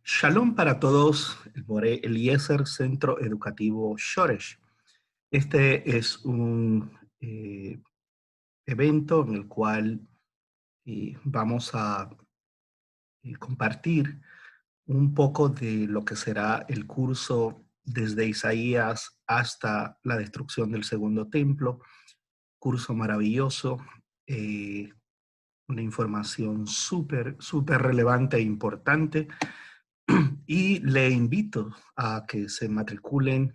Shalom para todos, el Boré Eliezer Centro Educativo Shoresh. Este es un evento en el cual vamos a compartir un poco de lo que será el curso desde Isaías hasta la destrucción del segundo templo. Curso maravilloso, eh, una información súper relevante e importante. Y le invito a que se matriculen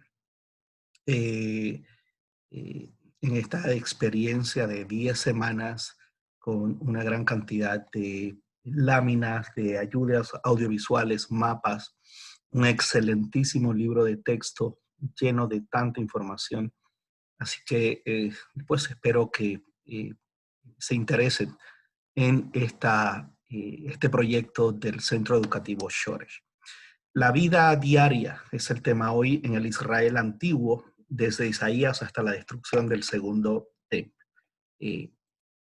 eh, eh, en esta experiencia de 10 semanas con una gran cantidad de láminas, de ayudas audiovisuales, mapas, un excelentísimo libro de texto lleno de tanta información. Así que pues espero que se interesen en este proyecto del Centro Educativo Shoresh. La vida diaria es el tema hoy en el Israel antiguo, desde Isaías hasta la destrucción del segundo templo. Eh,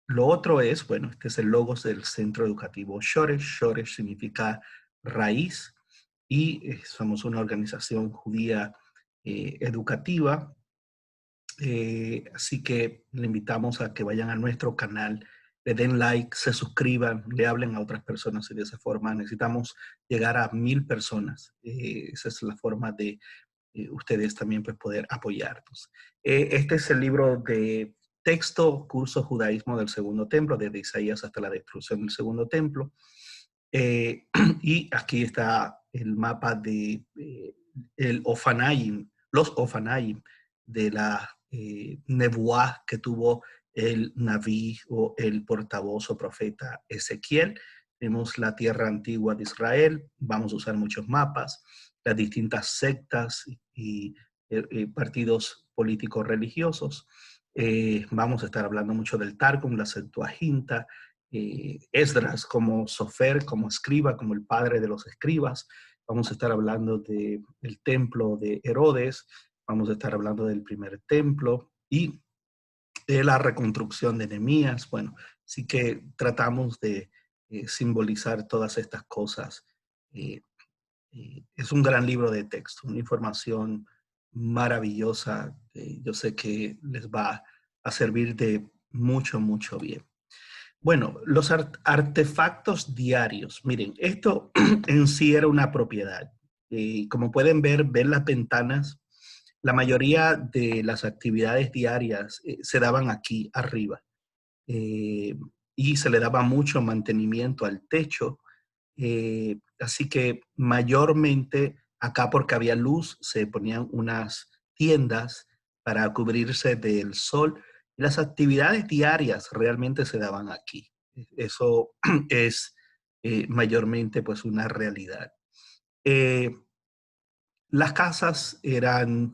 lo otro es, bueno, este es el logos del Centro Educativo Shoresh. Shoresh significa raíz y somos una organización judía educativa. Así que le invitamos a que vayan a nuestro canal, le den like, se suscriban, le hablen a otras personas y de esa forma necesitamos llegar a 1000 personas. Esa es la forma de ustedes también pues, poder apoyarnos. Este es el libro de texto, curso Judaísmo del Segundo Templo, desde Isaías hasta la destrucción del Segundo Templo. Y aquí está el mapa de el Ofanayim, los Ofanayim de la Nebuá que tuvo el Naví o el portavoz o profeta Ezequiel. Vemos la tierra antigua de Israel, vamos a usar muchos mapas, las distintas sectas y partidos políticos religiosos. Vamos a estar hablando mucho del Targum, la Septuaginta, Esdras como Sofer, como escriba, como el padre de los escribas. Vamos a estar hablando del templo de Herodes, vamos a estar hablando del primer templo y de la reconstrucción de Nehemías. Bueno, sí que tratamos de simbolizar todas estas cosas. Eh, es un gran libro de texto, una información maravillosa. Yo sé que les va a servir de mucho bien. Bueno, los artefactos diarios. Miren, esto en sí era una propiedad. Como pueden ver las ventanas, la mayoría de las actividades diarias se daban aquí arriba. Eh, y se le daba mucho mantenimiento al techo. Así que mayormente acá porque había luz se ponían unas tiendas para cubrirse del sol. Las actividades diarias realmente se daban aquí. Eso es mayormente pues una realidad. Eh, las casas eran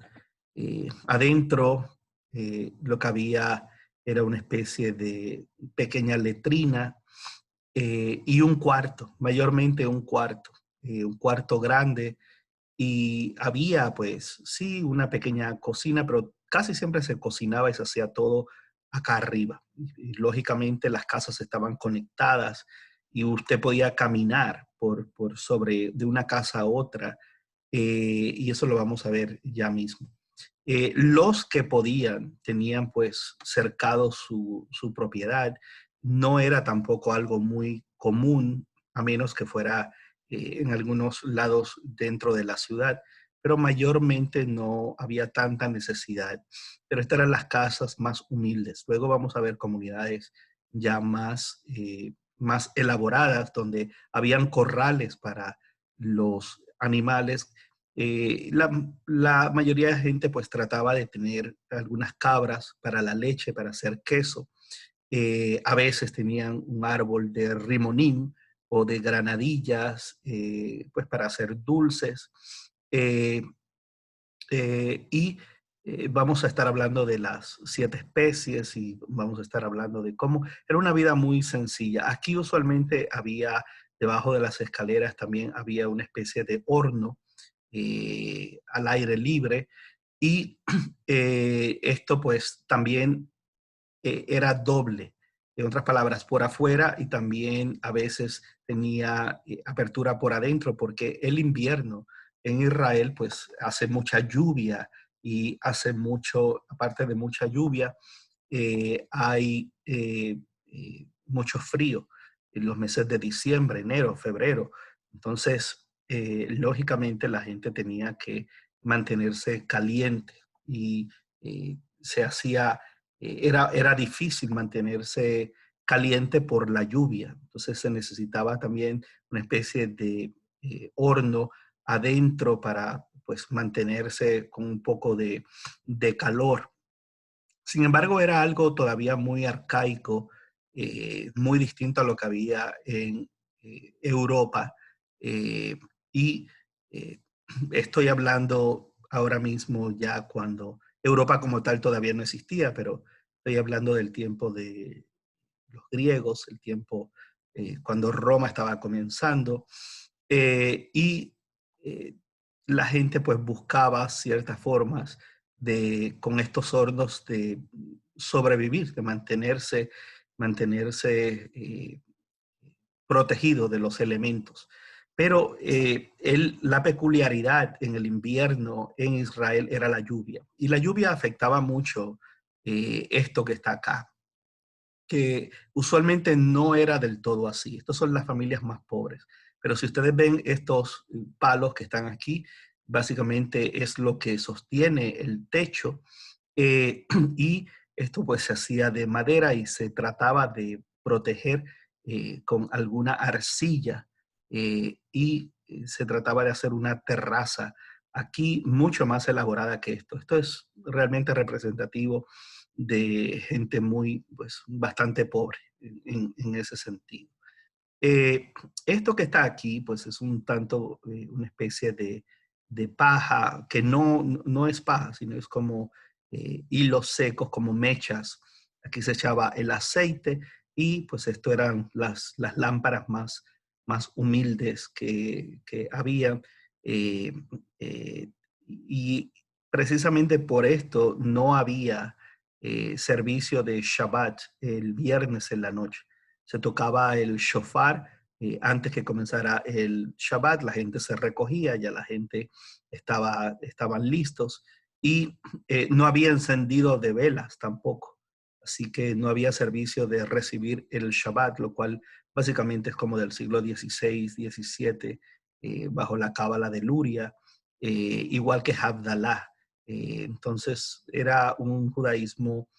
adentro, lo que había era una especie de pequeña letrina y un cuarto, mayormente un cuarto grande. Y había, pues, sí, una pequeña cocina, pero casi siempre se cocinaba y se hacía todo acá arriba. Y, lógicamente las casas estaban conectadas y usted podía caminar por sobre de una casa a otra y eso lo vamos a ver ya mismo. Los que podían tenían pues cercado su propiedad. No era tampoco algo muy común, a menos que fuera en algunos lados dentro de la ciudad, pero mayormente no había tanta necesidad. Pero estas eran las casas más humildes. Luego vamos a ver comunidades ya más elaboradas, donde habían corrales para los animales. La mayoría de gente pues trataba de tener algunas cabras para la leche, para hacer queso. A veces tenían un árbol de rimonín o de granadillas pues para hacer dulces. Eh, y vamos a estar hablando de las 7 especies y vamos a estar hablando de cómo era una vida muy sencilla. Aquí usualmente había, debajo de las escaleras también había una especie de horno al aire libre y esto pues también era doble. en otras palabras, por afuera y también a veces tenía apertura por adentro porque el invierno en Israel pues hace mucha lluvia y hace mucho, aparte de mucha lluvia, hay mucho frío en los meses de diciembre, enero, febrero. Entonces, lógicamente la gente tenía que mantenerse caliente y se hacía, era difícil mantenerse caliente por la lluvia. Entonces se necesitaba también una especie de horno adentro para pues mantenerse con un poco de calor. Sin embargo, era algo todavía muy arcaico, muy distinto a lo que había en Europa. Eh, y eh, estoy hablando ahora mismo ya cuando Europa como tal todavía no existía, pero estoy hablando del tiempo de los griegos, el tiempo cuando Roma estaba comenzando. Y eh, la gente pues buscaba ciertas formas con estos hornos de sobrevivir, de mantenerse protegido de los elementos. Pero la peculiaridad en el invierno en Israel era la lluvia. Y la lluvia afectaba mucho esto que está acá, que usualmente no era del todo así. Estas son las familias más pobres. Pero si ustedes ven estos palos que están aquí, básicamente es lo que sostiene el techo. Y esto pues se hacía de madera y se trataba de proteger con alguna arcilla y se trataba de hacer una terraza aquí mucho más elaborada que esto. Esto es realmente representativo de gente muy, pues, bastante pobre en ese sentido. Eh, Esto que está aquí, pues es un tanto una especie de paja, que no es paja, sino es como hilos secos, como mechas. Aquí se echaba el aceite y pues esto eran las lámparas más humildes que había. eh, eh, y precisamente por esto no había servicio de Shabbat el viernes en la noche. Se tocaba el shofar antes que comenzara el Shabbat, la gente se recogía, ya la gente estaban listos y no había encendido de velas tampoco. Así que no había servicio de recibir el Shabbat, lo cual básicamente es como del siglo XVI, XVII, bajo la cábala de Luria, igual que Havdalah. Entonces era un judaísmo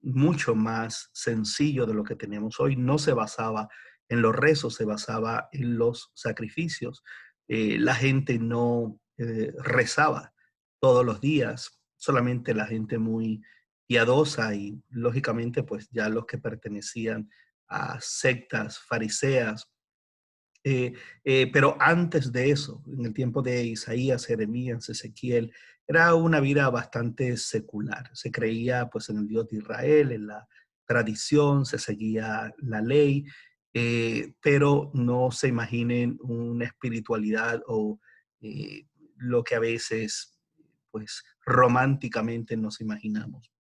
mucho más sencillo de lo que tenemos hoy. No se basaba en los rezos, se basaba en los sacrificios. La gente no rezaba todos los días, solamente la gente muy piadosa y lógicamente pues ya los que pertenecían a sectas fariseas, eh, pero antes de eso, en el tiempo de Isaías, Jeremías, Ezequiel, era una vida bastante secular. Se creía pues en el Dios de Israel, en la tradición, se seguía la ley, pero no se imaginen una espiritualidad o lo que a veces pues románticamente nos imaginamos.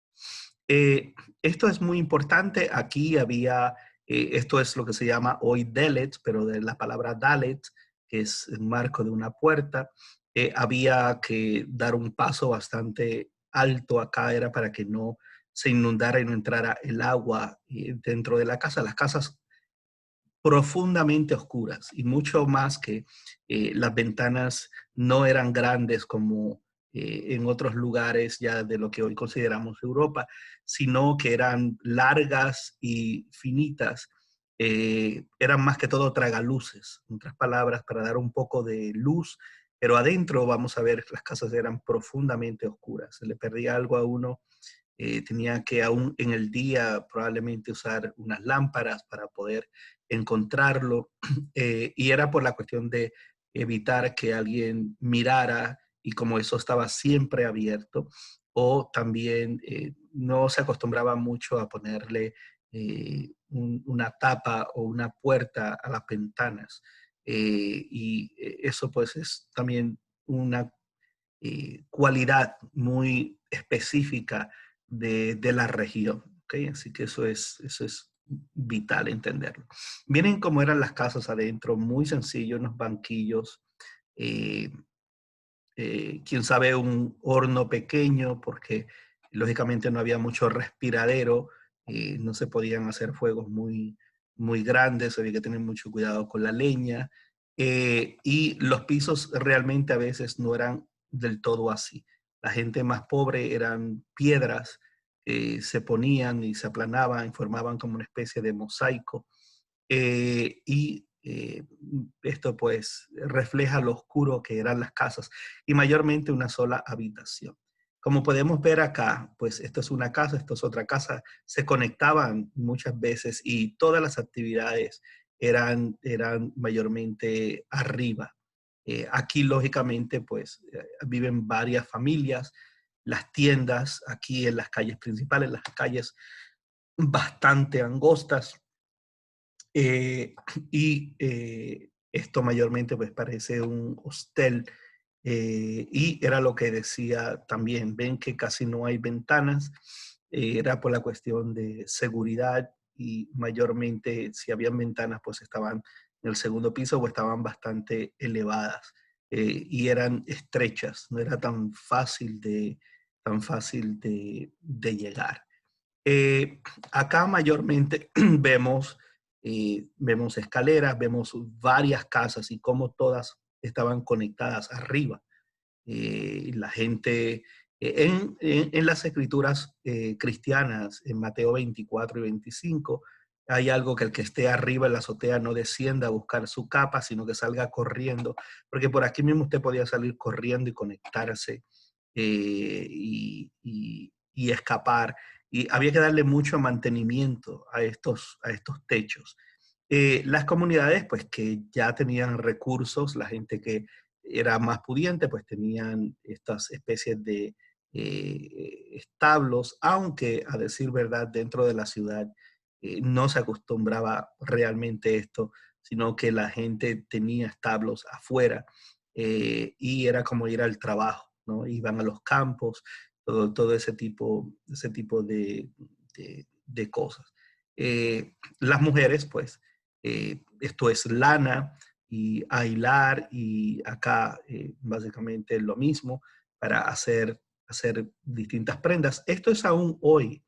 Eh, Esto es muy importante. Aquí había, esto es lo que se llama hoy Dalet, pero de la palabra Dalet, que es el marco de una puerta, había que dar un paso bastante alto acá, era para que no se inundara y no entrara el agua dentro de la casa. Las casas profundamente oscuras y mucho más que las ventanas no eran grandes como en otros lugares ya de lo que hoy consideramos Europa, sino que eran largas y finitas. Eran más que todo tragaluces, en otras palabras, para dar un poco de luz, pero adentro vamos a ver las casas eran profundamente oscuras. Se le perdía algo a uno, tenía que aún en el día probablemente usar unas lámparas para poder encontrarlo, y era por la cuestión de evitar que alguien mirara y como eso estaba siempre abierto, o también no se acostumbraba mucho a ponerle una tapa o una puerta a las ventanas. Y eso pues es también una cualidad muy específica de la región. ¿Okay? Así que eso es vital entenderlo. Miren cómo eran las casas adentro, muy sencillo, unos banquillos, eh, quién sabe, un horno pequeño, porque lógicamente no había mucho respiradero, no se podían hacer fuegos muy grandes, había que tener mucho cuidado con la leña, y los pisos realmente a veces no eran del todo así. La gente más pobre eran piedras, se ponían y se aplanaban, formaban como una especie de mosaico, y esto pues refleja lo oscuro que eran las casas y mayormente una sola habitación. Como podemos ver acá, pues esto es una casa, esto es otra casa, se conectaban muchas veces y todas las actividades eran mayormente arriba. Aquí lógicamente pues viven varias familias, las tiendas aquí en las calles principales, las calles bastante angostas, eh, y esto mayormente pues parece un hostel, y era lo que decía también, ven que casi no hay ventanas, era por la cuestión de seguridad y mayormente si habían ventanas pues estaban en el segundo piso o estaban bastante elevadas, y eran estrechas, no era tan fácil de llegar. Eh, Acá mayormente vemos escaleras, vemos varias casas y cómo todas estaban conectadas arriba. La gente, en las escrituras cristianas, en Mateo 24 y 25, hay algo que el que esté arriba en la azotea no descienda a buscar su capa, sino que salga corriendo, porque por aquí mismo usted podía salir corriendo y conectarse, y escapar. Y había que darle mucho mantenimiento a estos techos. Las comunidades, pues que ya tenían recursos, la gente que era más pudiente, pues tenían estas especies de establos, aunque a decir verdad, dentro de la ciudad no se acostumbraba realmente esto, sino que la gente tenía establos afuera, y era como ir al trabajo, ¿no? Iban a los campos, todo ese tipo de cosas. Las mujeres, pues, esto es lana y a hilar, y acá básicamente lo mismo para hacer distintas prendas. Esto es aún hoy,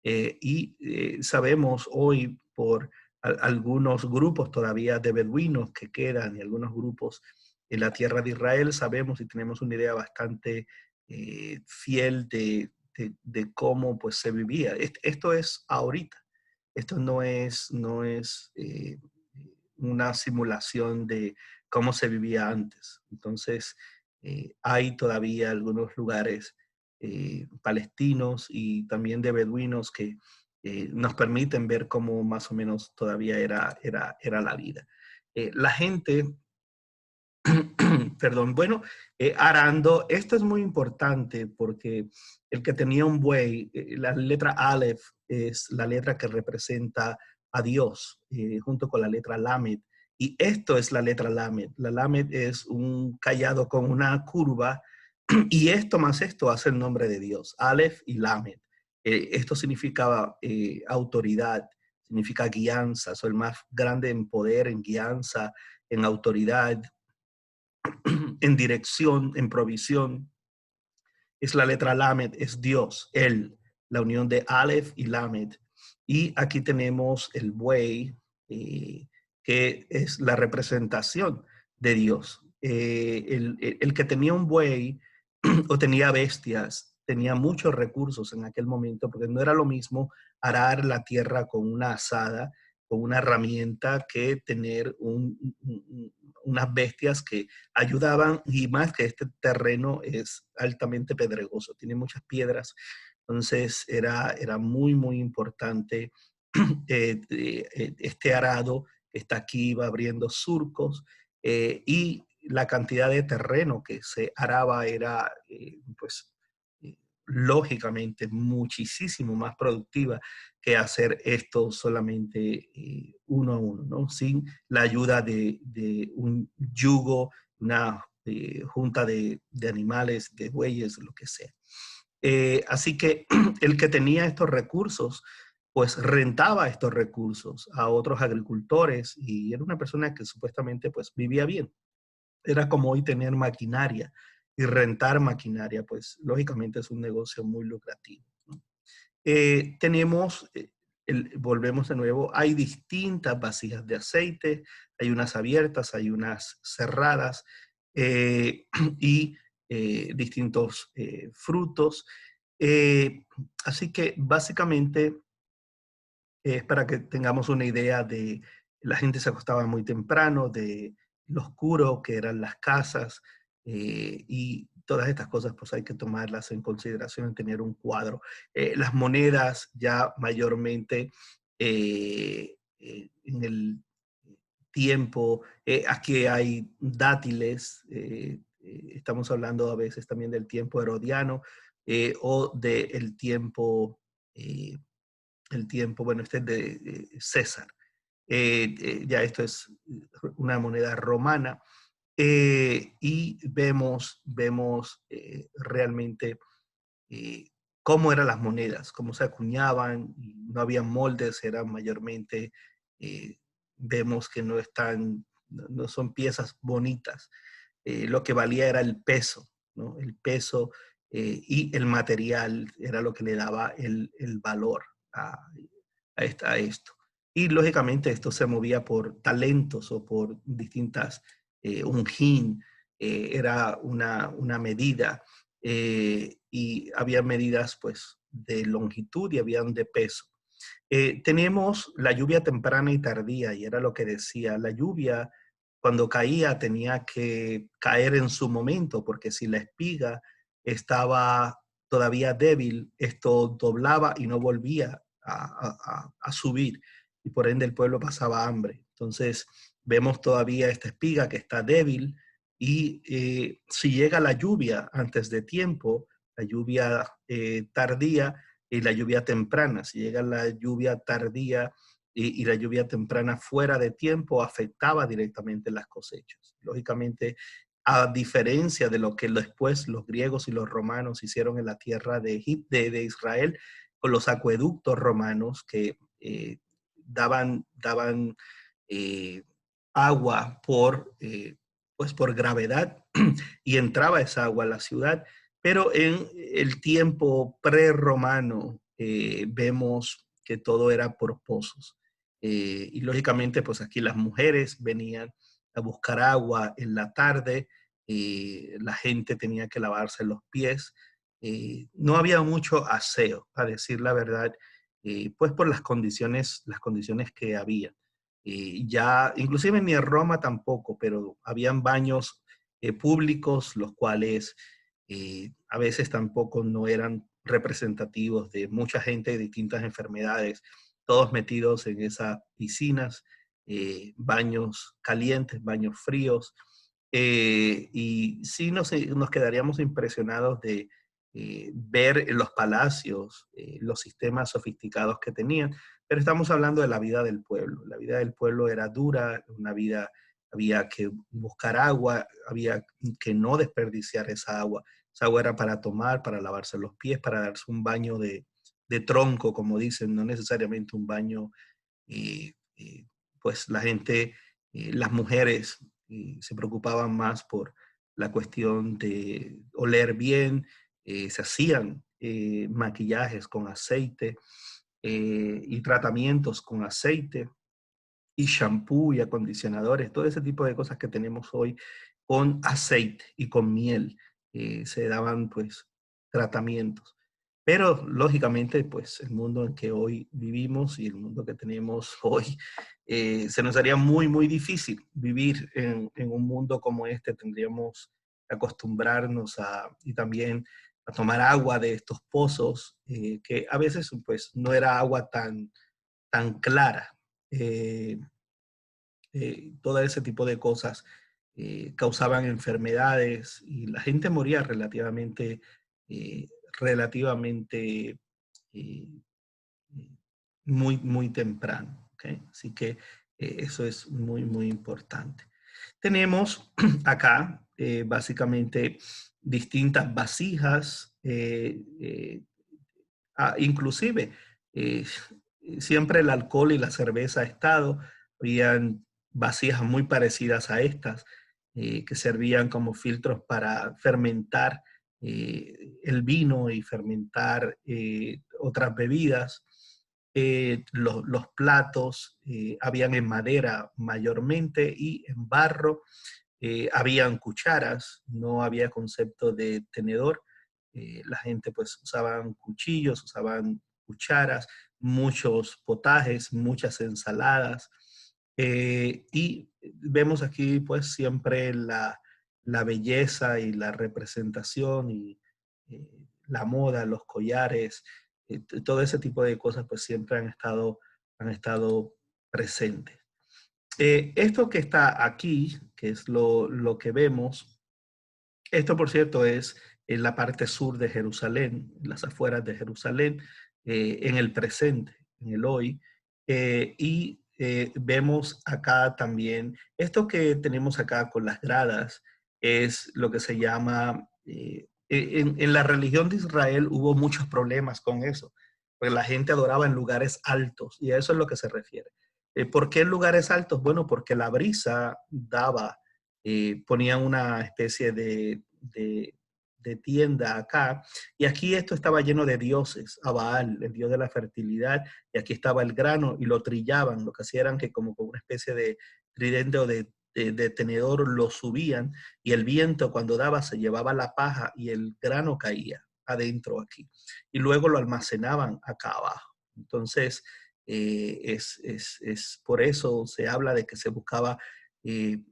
y sabemos hoy por algunos grupos todavía de beduinos que quedan y algunos grupos en la tierra de Israel, sabemos y tenemos una idea bastante fiel de cómo pues se vivía. Esto es ahorita, esto no es una simulación de cómo se vivía antes. Entonces, hay todavía algunos lugares palestinos y también de beduinos que nos permiten ver cómo más o menos todavía era la vida. La gente, perdón, bueno, arando, esto es muy importante porque el que tenía un buey, la letra Aleph es la letra que representa a Dios, junto con la letra Lamed. Y esto es la letra Lamed. La Lamed es un callado con una curva, y esto más esto hace el nombre de Dios, Aleph y Lamed. Esto significa autoridad, significa guianza, soy el más grande en poder, en guianza, en autoridad, en dirección, en provisión. Es la letra Lamed, es Dios, Él, la unión de Aleph y Lamed. Y aquí tenemos el buey, eh, que es la representación de Dios. El que tenía un buey o tenía bestias, tenía muchos recursos en aquel momento, porque no era lo mismo arar la tierra con una azada, con una herramienta, que tener unas bestias que ayudaban, y más que este terreno es altamente pedregoso, tiene muchas piedras, entonces era muy importante este arado que está aquí, va abriendo surcos, y la cantidad de terreno que se araba era, pues, eh, lógicamente muchísimo más productiva que hacer esto solamente uno a uno, ¿no? Sin la ayuda de un yugo, una junta de animales, de bueyes, lo que sea. Así que el que tenía estos recursos, pues rentaba estos recursos a otros agricultores y era una persona que supuestamente pues vivía bien. Era como hoy tener maquinaria y rentar maquinaria, pues lógicamente es un negocio muy lucrativo, ¿no? Tenemos, volvemos de nuevo, hay distintas vasijas de aceite, hay unas abiertas, hay unas cerradas eh, y distintos frutos. Eh, Así que básicamente es para que tengamos una idea de la gente se acostaba muy temprano, de lo oscuro que eran las casas y todas estas cosas pues hay que tomarlas en consideración en tener un cuadro. Las monedas ya mayormente en el tiempo, aquí hay dátiles, estamos hablando a veces también del tiempo herodiano o del tiempo eh, bueno, este es de César. Ya esto es una moneda romana. Y vemos realmente eh, cómo eran las monedas, cómo se acuñaban, no había moldes, eran mayormente, eh, vemos que no están, no son piezas bonitas. Lo que valía era el peso, ¿no? El peso y el material era lo que le daba el valor a, a esto. Y lógicamente esto se movía por talentos o por distintas, un hin, era una medida y había medidas pues de longitud y habían de peso. Tenemos la lluvia temprana y tardía, y era lo que decía, la lluvia cuando caía tenía que caer en su momento, porque si la espiga estaba todavía débil, esto doblaba y no volvía a subir, y por ende el pueblo pasaba hambre. Entonces vemos todavía esta espiga que está débil, y si llega la lluvia antes de tiempo, la lluvia tardía, y la lluvia temprana. Si llega la lluvia tardía y la lluvia temprana fuera de tiempo, afectaba directamente las cosechas. Lógicamente, a diferencia de lo que después los griegos y los romanos hicieron en la tierra de, de Israel, con los acueductos romanos que daban eh, agua pues por gravedad y entraba esa agua a la ciudad. Pero en el tiempo prerromano vemos que todo era por pozos. Y lógicamente, pues aquí las mujeres venían a buscar agua en la tarde, la gente tenía que lavarse los pies. No había mucho aseo, a decir la verdad, pues por las condiciones que había. Ya, inclusive ni en Roma tampoco, pero habían baños públicos, los cuales a veces tampoco no eran representativos de mucha gente de distintas enfermedades, todos metidos en esas piscinas, baños calientes, baños fríos, y sí nos quedaríamos impresionados de ver en los palacios los sistemas sofisticados que tenían, pero estamos hablando de la vida del pueblo. La vida del pueblo era dura, una vida, había que buscar agua, había que no desperdiciar esa agua. Esa agua era para tomar, para lavarse los pies, para darse un baño de tronco, como dicen, no necesariamente un baño. eh, eh, pues la gente, las mujeres se preocupaban más por la cuestión de oler bien, se hacían maquillajes con aceite y tratamientos con aceite y shampoo y acondicionadores, todo ese tipo de cosas que tenemos hoy con aceite y con miel. Se daban pues tratamientos. Pero lógicamente pues el mundo en que hoy vivimos y el mundo que tenemos hoy, se nos haría muy, muy difícil vivir en un mundo como este. Tendríamos que acostumbrarnos y también a tomar agua de estos pozos, que a veces pues no era agua tan clara. Eh, todo ese tipo de cosas causaban enfermedades y la gente moría eh, relativamente eh, muy temprano. ¿Okay? Así que eso es muy, muy importante. Tenemos acá básicamente distintas vasijas, inclusive eh, siempre el alcohol y la cerveza ha estado. Habían vasijas muy parecidas a estas, que servían como filtros para fermentar el vino y fermentar otras bebidas. Los platos habían en madera mayormente y en barro. Habían cucharas, no había concepto de tenedor. La gente pues usaban cuchillos, usaban cucharas, muchos potajes, muchas ensaladas. Y vemos aquí pues siempre la belleza y la representación y la moda, los collares, todo ese tipo de cosas pues siempre han estado presentes. Esto que está aquí, que es lo que vemos, esto por cierto es en la parte sur de Jerusalén, en las afueras de Jerusalén, en el presente, en el hoy. Vemos acá también, esto que tenemos acá con las gradas es lo que se llama, en la religión de Israel hubo muchos problemas con eso, porque la gente adoraba en lugares altos y a eso es lo que se refiere. ¿Por qué en lugares altos? Bueno, porque la brisa daba, ponían una especie de tienda acá, y aquí esto estaba lleno de dioses, a Baal, el dios de la fertilidad, y aquí estaba el grano, y lo trillaban, lo que hacían era que como con una especie de tridente o de tenedor lo subían, y el viento cuando daba se llevaba la paja y el grano caía adentro aquí, y luego lo almacenaban acá abajo. Entonces, es por eso se habla de que se buscaba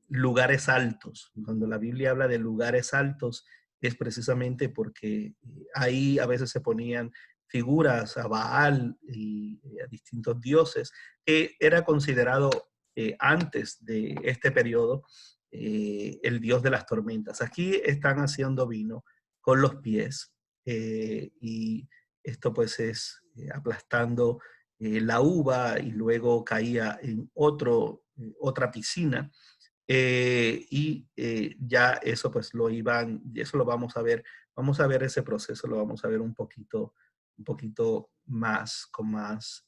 lugares altos. Cuando la Biblia habla de lugares altos, es precisamente porque ahí a veces se ponían figuras a Baal y a distintos dioses, que era considerado antes de este periodo el dios de las tormentas. Aquí están haciendo vino con los pies, y esto pues es aplastando la uva, y luego caía en otra piscina. Ya eso pues eso lo vamos a ver ese proceso, lo vamos a ver un poquito más, con más,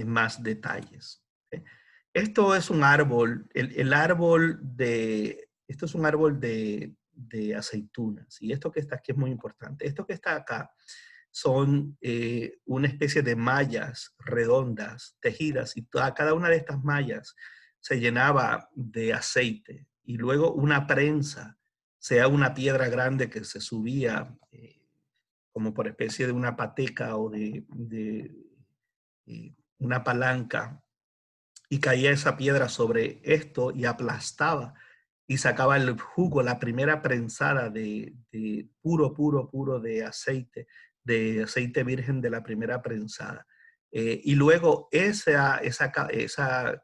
más detalles. ¿Ok? Esto es un árbol, esto es un árbol de aceitunas, y esto que está aquí es muy importante. Esto que está acá son una especie de mallas redondas, tejidas, y cada una de estas mallas se llenaba de aceite, y luego una prensa, sea una piedra grande que se subía como por especie de una pateca o una palanca, y caía esa piedra sobre esto y aplastaba y sacaba el jugo, la primera prensada de puro de aceite virgen de la primera prensada. Y luego esa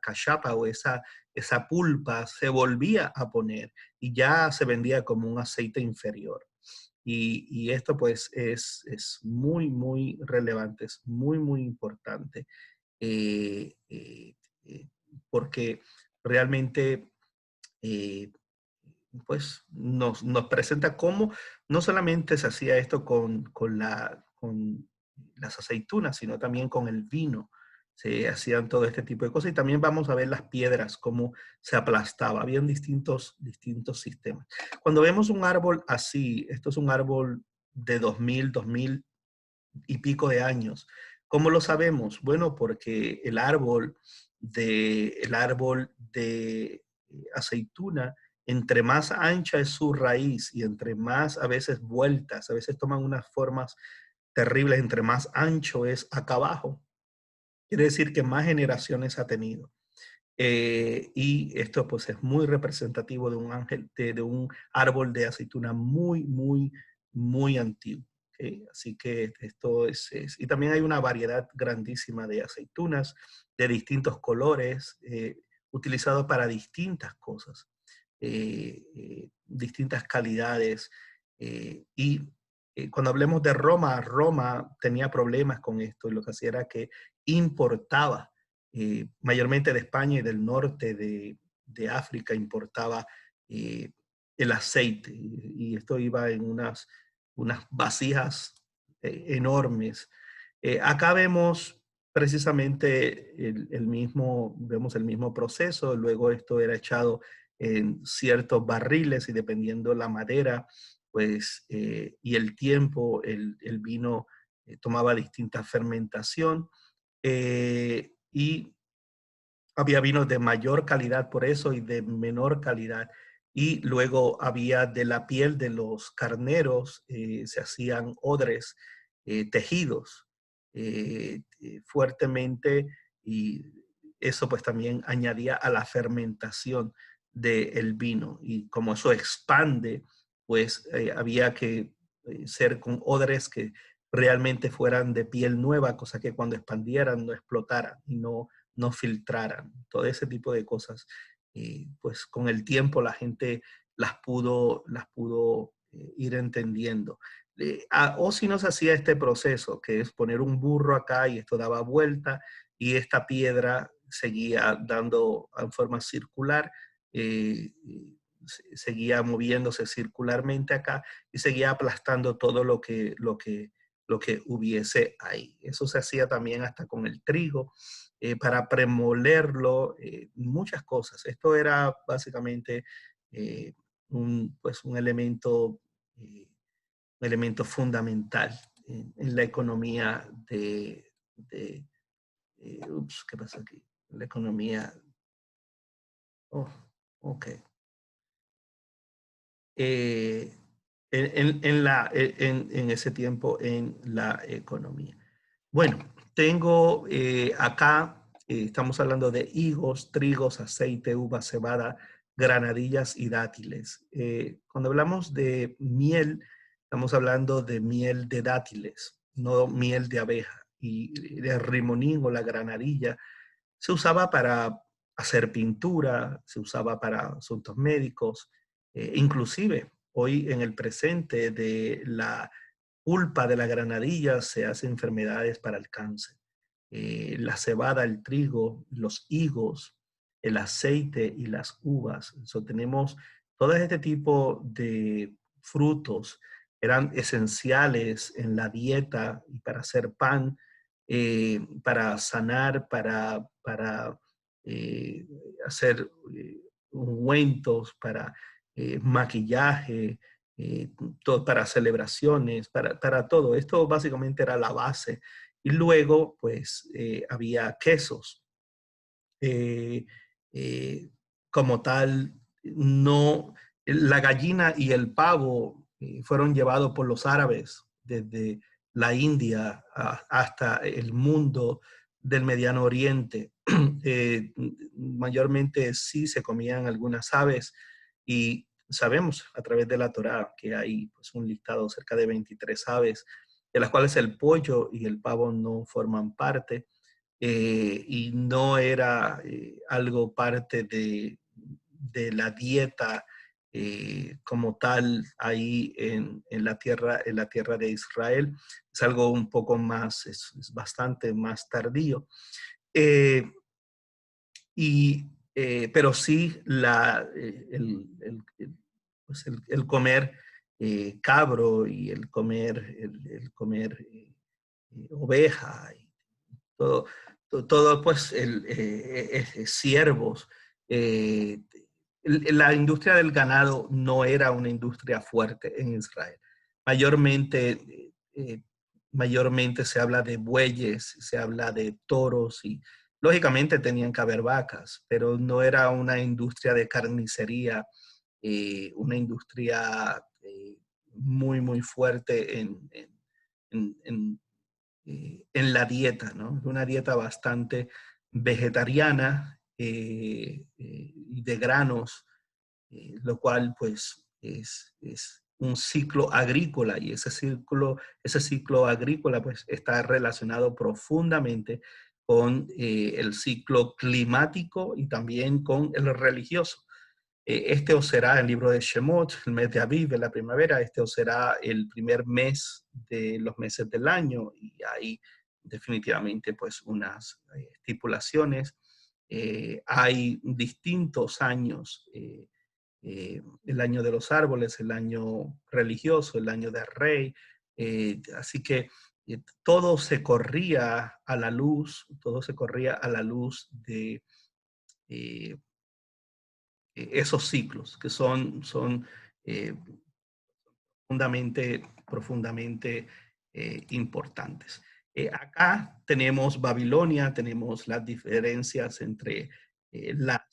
cachapa o esa pulpa se volvía a poner y ya se vendía como un aceite inferior. Y esto pues es muy, muy relevante, es muy, muy importante, eh, eh, eh, porque realmente eh, pues nos presenta cómo no solamente se hacía esto con las aceitunas, sino también con el vino. Se hacían todo este tipo de cosas, y también vamos a ver las piedras, cómo se aplastaba. Habían distintos sistemas. Cuando vemos un árbol así, esto es un árbol de 2000 y pico de años. ¿Cómo lo sabemos? Bueno, porque el árbol de aceituna, entre más ancha es su raíz y entre más a veces vueltas, a veces toman unas formas terribles, entre más ancho es acá abajo, quiere decir que más generaciones ha tenido. Y esto pues es muy representativo de un de un árbol de aceituna muy, muy, muy antiguo. ¿Okay? Así que esto y también hay una variedad grandísima de aceitunas de distintos colores, utilizados para distintas cosas, distintas calidades. Cuando hablemos de Roma, Roma tenía problemas con esto, y lo que hacía era que importaba mayormente de España y del norte de África, importaba eh, el aceite, y esto iba en unas vasijas enormes, Acá vemos precisamente vemos el mismo proceso, luego esto era echado en ciertos barriles y dependiendo la madera, pues, y el tiempo, el vino tomaba distinta fermentación y había vinos de mayor calidad por eso y de menor calidad. Y luego había de la piel de los carneros, se hacían odres tejidos fuertemente y eso pues también añadía a la fermentación del vino. Y como eso expande, pues había que ser con odres que realmente fueran de piel nueva, cosa que cuando expandieran no explotaran y no filtraran, todo ese tipo de cosas. Pues con el tiempo la gente las pudo ir entendiendo. O si no se hacía este proceso, que es poner un burro acá y esto daba vuelta y esta piedra seguía dando en forma circular, seguía moviéndose circularmente acá y seguía aplastando todo lo que hubiese ahí. Eso se hacía también hasta con el trigo para premolerlo, muchas cosas. Esto era básicamente pues eh, un elemento fundamental en la economía ¿qué pasa aquí? La economía, oh, ok. Eh, en ese tiempo en la economía. Bueno, tengo acá, estamos hablando de higos, trigos, aceite, uva, cebada, granadillas y dátiles. Cuando hablamos de miel, estamos hablando de miel de dátiles, no miel de abeja. Y el rimonín o la granadilla se usaba para hacer pintura, se usaba para asuntos médicos, inclusive hoy en el presente de la pulpa de la granadilla se hace enfermedades para el cáncer. La cebada, el trigo, los higos, el aceite y las uvas. So, tenemos todo este tipo de frutos, eran esenciales en la dieta y para hacer pan, para sanar, para eh, hacer ungüentos, para maquillaje, eh, todo, para celebraciones, para todo. Esto básicamente era la base. Y luego, pues, había quesos. Eh, eh, Como tal, no, la gallina y el pavo fueron llevados por los árabes desde la India hasta el mundo del Mediano Oriente. Mayormente sí se comían algunas aves y sabemos a través de la Torá que hay pues, un listado cerca de 23 aves, de las cuales el pollo y el pavo no forman parte y no era algo parte de la dieta como tal ahí en la tierra de Israel. Es algo un poco más, es bastante más tardío. Eh, pero sí pues el comer cabro y el comer oveja y todo, todo pues, ciervos. Eh, la industria del ganado no era una industria fuerte en Israel. Mayormente, mayormente se habla de bueyes, se habla de toros y lógicamente tenían que haber vacas, pero no era una industria de carnicería, una industria muy, muy fuerte en en la dieta, ¿no? Una dieta bastante vegetariana y de granos, lo cual pues es un ciclo agrícola y ese ciclo agrícola pues está relacionado profundamente con el ciclo climático y también con el religioso. Este os será el libro de Shemot, el mes de Aviv, en la primavera. Este os será el primer mes de los meses del año y hay definitivamente pues unas estipulaciones. Hay distintos años, el año de los árboles, el año religioso, el año del rey. Así que todo se corría a la luz, todo se corría a la luz de eh, esos ciclos que son eh, profundamente importantes. Acá tenemos Babilonia, tenemos las diferencias entre la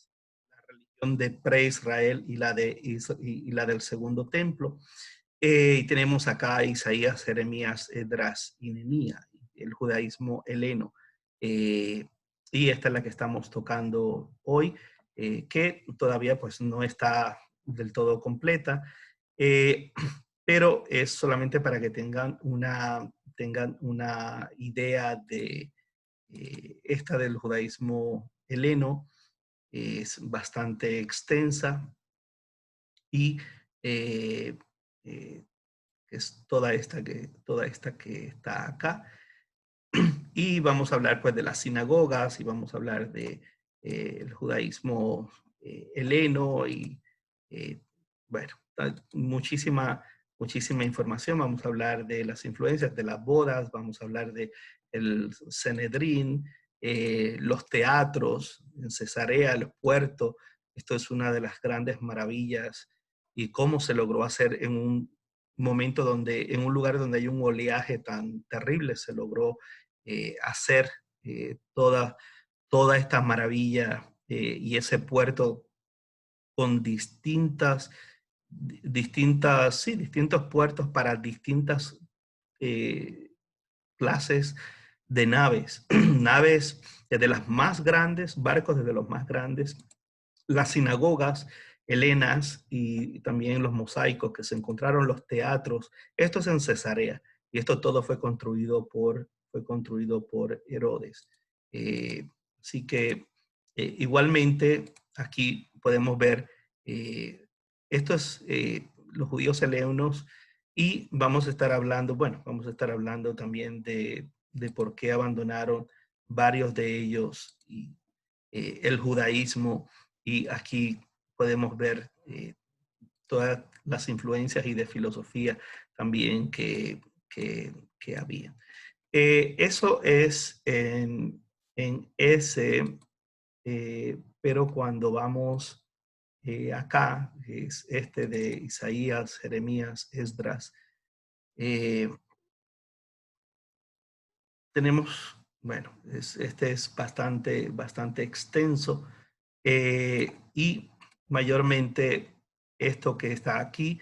religión de pre-Israel y la del Segundo Templo. Y tenemos acá Isaías, Jeremías, Esdras y Nehemías, el judaísmo heleno. Eh, y esta es la que estamos tocando hoy, que todavía pues no está del todo completa, eh, pero es solamente para que tengan una idea de esta del judaísmo heleno. Es bastante extensa y eh, eh, es toda esta que está acá. Y vamos a hablar pues de las sinagogas y vamos a hablar de el judaísmo heleno y eh, bueno, muchísima información. Vamos a hablar de las influencias de las bodas, vamos a hablar de el Sanedrín, los teatros en Cesarea, el puerto. Esto es una de las grandes maravillas y cómo se logró hacer en un momento donde, en un lugar donde hay un oleaje tan terrible, se logró hacer toda, toda esta maravilla y ese puerto con distintos puertos para distintas eh, clases de naves, naves desde las más grandes, barcos desde los más grandes, las sinagogas helenas y también los mosaicos que se encontraron, los teatros. Esto es en Cesarea y esto todo fue construido por Herodes. Eh, Así que igualmente aquí podemos ver, eh, esto es los judíos helenos y vamos a estar hablando, bueno, vamos a estar hablando también de por qué abandonaron varios de ellos y el judaísmo y aquí podemos ver todas las influencias y de filosofía también que había. Eso es en ese, pero cuando vamos acá, es este de Isaías, Jeremías, Esdras, eh, tenemos, bueno, este es bastante extenso y mayormente esto que está aquí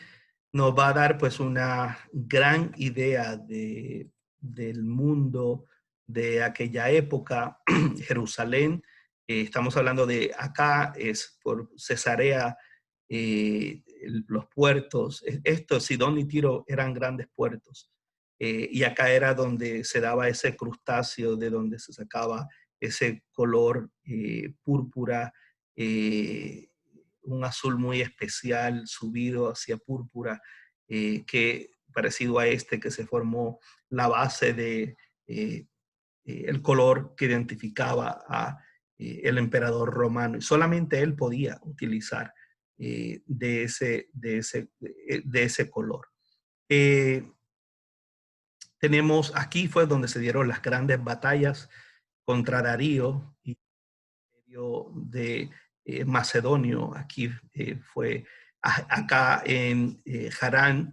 nos va a dar pues una gran idea del mundo de aquella época. Jerusalén, estamos hablando de acá, es por Cesarea, los puertos, esto, Sidón y Tiro eran grandes puertos. Y acá era donde se daba ese crustáceo, de donde se sacaba ese color púrpura, eh, un azul muy especial subido hacia púrpura, que parecido a este que se formó la base de el color que identificaba a el emperador romano. Y solamente él podía utilizar de ese color. Eh, aquí fue donde se dieron las grandes batallas contra Darío y de Macedonio. Aquí fue, acá en Harán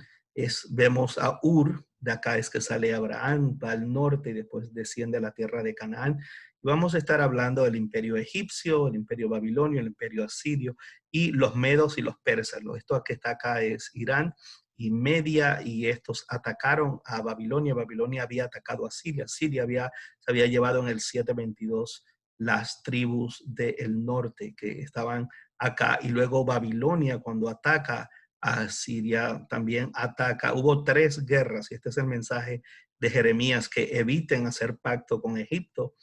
vemos a Ur, de acá es que sale Abraham, va al norte y después desciende a la tierra de Canaán. Y vamos a estar hablando del imperio egipcio, el imperio babilonio, el imperio asirio y los medos y los persas. Esto que está acá es Irán y Media, y estos atacaron a Babilonia. Babilonia había atacado a Siria. Siria se había llevado en el 722 las tribus del norte que estaban acá. Y luego Babilonia, cuando ataca a Siria, también ataca. Hubo 3 guerras, y este es el mensaje de Jeremías, que eviten hacer pacto con Egipto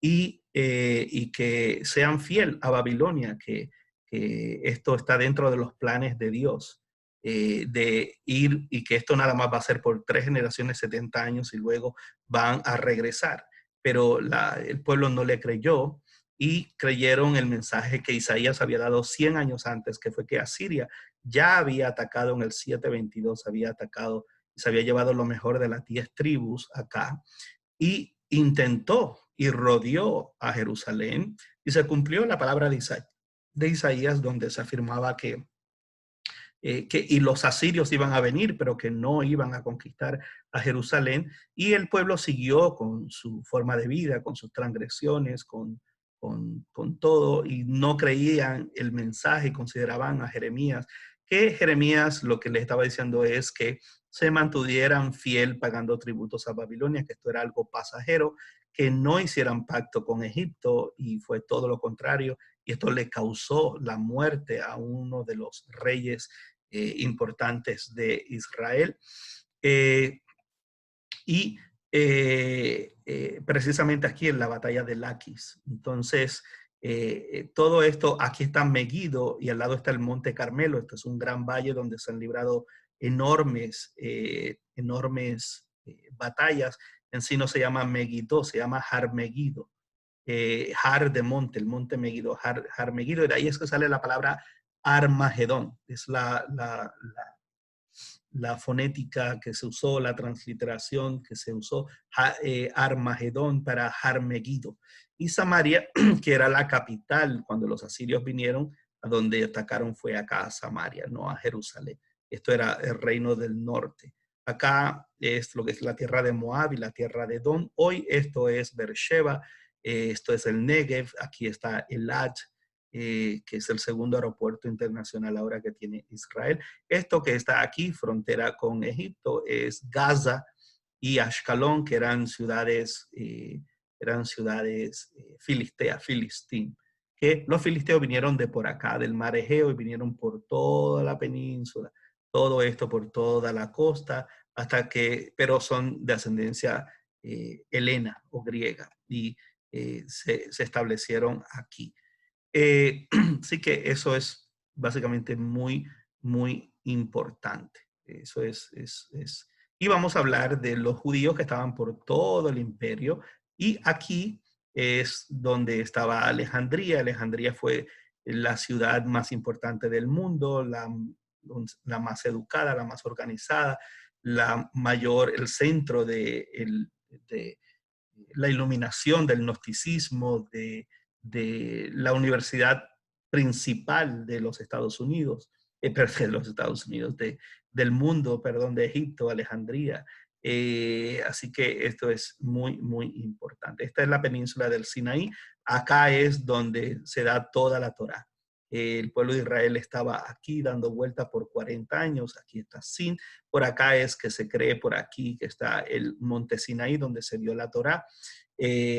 y que sean fiel a Babilonia, que esto está dentro de los planes de Dios. De ir y que esto nada más va a ser por 3 generaciones, 70 años y luego van a regresar. Pero el pueblo no le creyó y creyeron el mensaje que Isaías había dado 100 años antes, que fue que Asiria ya había atacado en el 722, había atacado se había llevado lo mejor de las 10 tribus acá, y intentó y rodeó a Jerusalén, y se cumplió la palabra de Isaías, donde se afirmaba y los asirios iban a venir, pero que no iban a conquistar a Jerusalén, y el pueblo siguió con su forma de vida, con sus transgresiones, con todo, y no creían el mensaje, consideraban a Jeremías, que Jeremías lo que le estaba diciendo es que se mantuvieran fiel pagando tributos a Babilonia, que esto era algo pasajero, que no hicieran pacto con Egipto, y fue todo lo contrario, y esto le causó la muerte a uno de los reyes importantes de Israel. Eh, y precisamente aquí en la batalla de Laquis. Entonces, todo esto, aquí está Megiddo y al lado está el Monte Carmelo. Este es un gran valle donde se han librado enormes batallas. En sí no se llama Megiddo, se llama Har Megiddo. Har de monte, el monte Megiddo, Har Megiddo, y de ahí es que sale la palabra Armagedón, es la fonética que se usó, la transliteración que se usó, Armagedón para Harmegido. Y Samaria, que era la capital cuando los asirios vinieron, a donde atacaron fue acá a Samaria, no a Jerusalén. Esto era el reino del norte. Acá es lo que es la tierra de Moab y la tierra de Edom. Hoy esto es Beersheba, esto es el Negev, aquí está Elat, que es el segundo aeropuerto internacional ahora que tiene Israel. Esto que está aquí, frontera con Egipto, es Gaza y Ashkelon, que eran ciudades filisteas, filistín, que los filisteos vinieron de por acá, del mar Egeo, y vinieron por toda la península, todo esto por toda la costa, pero son de ascendencia helena o griega, y se establecieron aquí. Sí que eso es básicamente muy, muy importante. Eso es. Y vamos a hablar de los judíos que estaban por todo el imperio. Y aquí es donde estaba Alejandría. Alejandría fue la ciudad más importante del mundo, la más educada, la más organizada, el centro de la iluminación del gnosticismo, de la universidad principal de los Estados Unidos, de los Estados Unidos, del mundo, perdón, de Egipto, Alejandría. Así que esto es muy, muy importante. Esta es la península del Sinaí. Acá es donde se da toda la Torá. El pueblo de Israel estaba aquí dando vuelta por 40 años. Aquí está Sin. Por acá es que se cree, por aquí que está el monte Sinaí, donde se dio la Torá.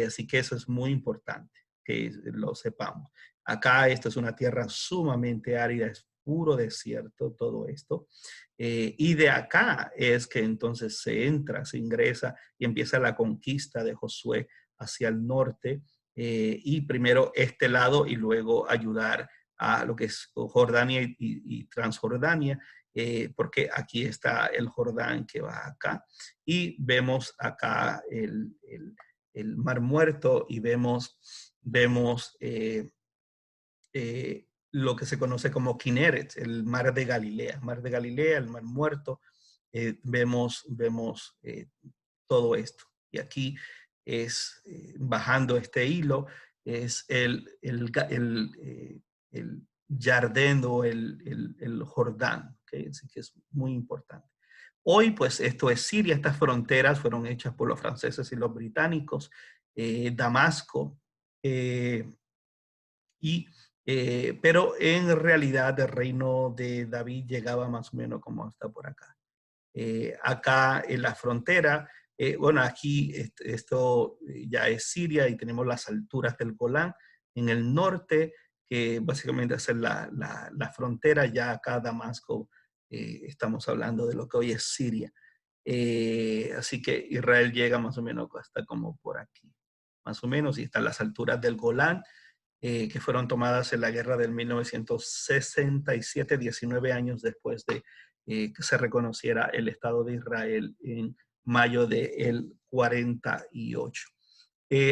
Así que eso es muy importante que lo sepamos. Acá esta es una tierra sumamente árida, es puro desierto todo esto. Y de acá es que entonces se entra, se ingresa y empieza la conquista de Josué hacia el norte. Y primero este lado y luego ayudar a lo que es Jordania y Transjordania, porque aquí está el Jordán que va acá. Y vemos acá el Mar Muerto y vemos lo que se conoce como Kineret, el Mar de Galilea, el Mar Muerto. Vemos todo esto. Y aquí es, bajando este hilo, es el Jardín o el Jordán, ¿okay? Así que es muy importante. Hoy, pues, esto es Siria. Estas fronteras fueron hechas por los franceses y los británicos. Damasco, eh, y, pero en realidad el reino de David llegaba más o menos como hasta por acá. Acá en la frontera, bueno, aquí esto ya es Siria y tenemos las alturas del Golán en el norte, que básicamente es la frontera. Ya acá Damasco, estamos hablando de lo que hoy es Siria. Así que Israel llega más o menos hasta como por aquí, más o menos, y están las alturas del Golán, que fueron tomadas en la guerra del 1967, 19 años después de que se reconociera el Estado de Israel en mayo del 48.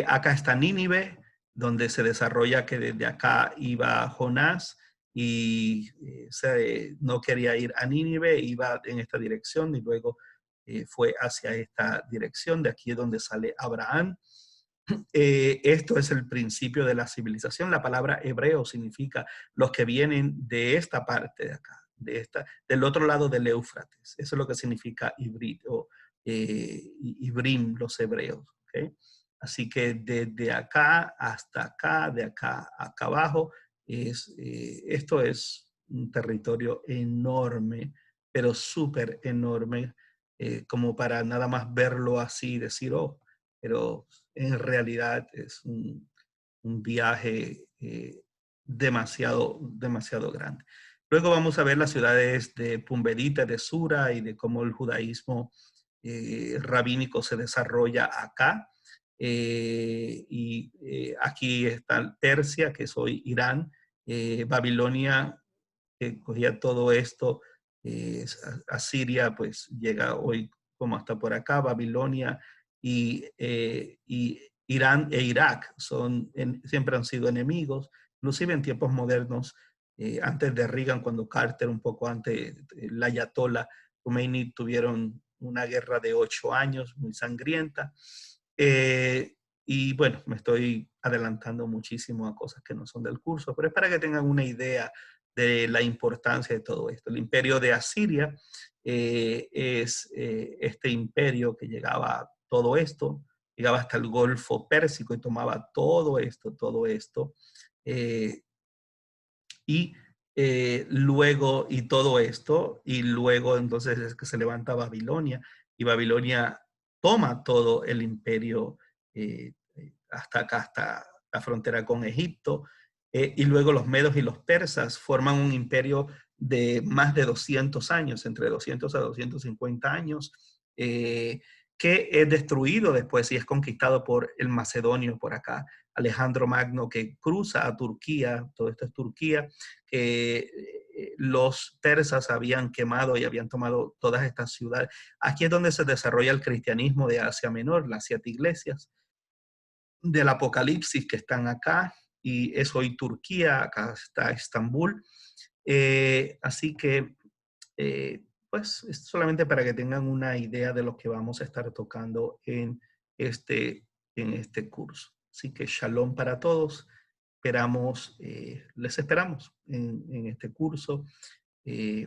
Acá está Nínive, donde se desarrolla que desde acá iba Jonás y no quería ir a Nínive, iba en esta dirección y luego fue hacia esta dirección. De aquí es donde sale Abraham. Esto es el principio de la civilización. La palabra hebreo significa los que vienen de esta parte de acá, del otro lado del Éufrates. Eso es lo que significa hibrid o ibrim, los hebreos. ¿Okay? Así que desde acá hasta acá, de acá acá abajo, esto es un territorio enorme, pero súper enorme, como para nada más verlo así y decir, oh, pero en realidad es un viaje demasiado grande. Luego vamos a ver las ciudades de Pumbedita, de Sura y de cómo el judaísmo rabínico se desarrolla acá. Aquí está Persia, que es hoy Irán, Babilonia, que cogía todo esto, Asiria, pues llega hoy como hasta por acá, Babilonia y Irán e Irak siempre han sido enemigos, inclusive en tiempos modernos, antes de Reagan, cuando Carter, un poco antes, la Ayatollah Khomeini tuvieron una guerra de 8 años, muy sangrienta. Y bueno, me estoy adelantando muchísimo a cosas que no son del curso, pero es para que tengan una idea de la importancia de todo esto. El imperio de Asiria es este imperio que llegaba a todo esto, llegaba hasta el Golfo Pérsico y tomaba todo esto, eh, y luego, y todo esto, y luego entonces es que se levanta Babilonia, y Babilonia toma todo el imperio hasta acá, hasta la frontera con Egipto, y luego los medos y los persas forman un imperio de más de 200 años, entre 200 a 250 años, que es destruido después y es conquistado por el macedonio por acá, Alejandro Magno, que cruza a Turquía, todo esto es Turquía, que los persas habían quemado y habían tomado todas estas ciudades. Aquí es donde se desarrolla el cristianismo de Asia Menor, las 7 iglesias del Apocalipsis que están acá, y es hoy Turquía, acá está Estambul. Así que, pues, es solamente para que tengan una idea de lo que vamos a estar tocando este, en este curso. Así que shalom para todos. Les esperamos en este curso. Y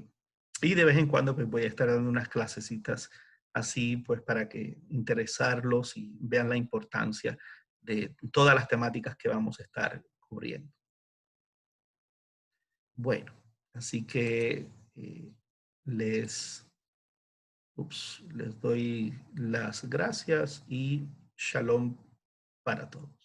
de vez en cuando pues, voy a estar dando unas clasecitas así, pues para que interesarlos y vean la importancia de todas las temáticas que vamos a estar cubriendo. Bueno, así que les, les doy las gracias y shalom para todos.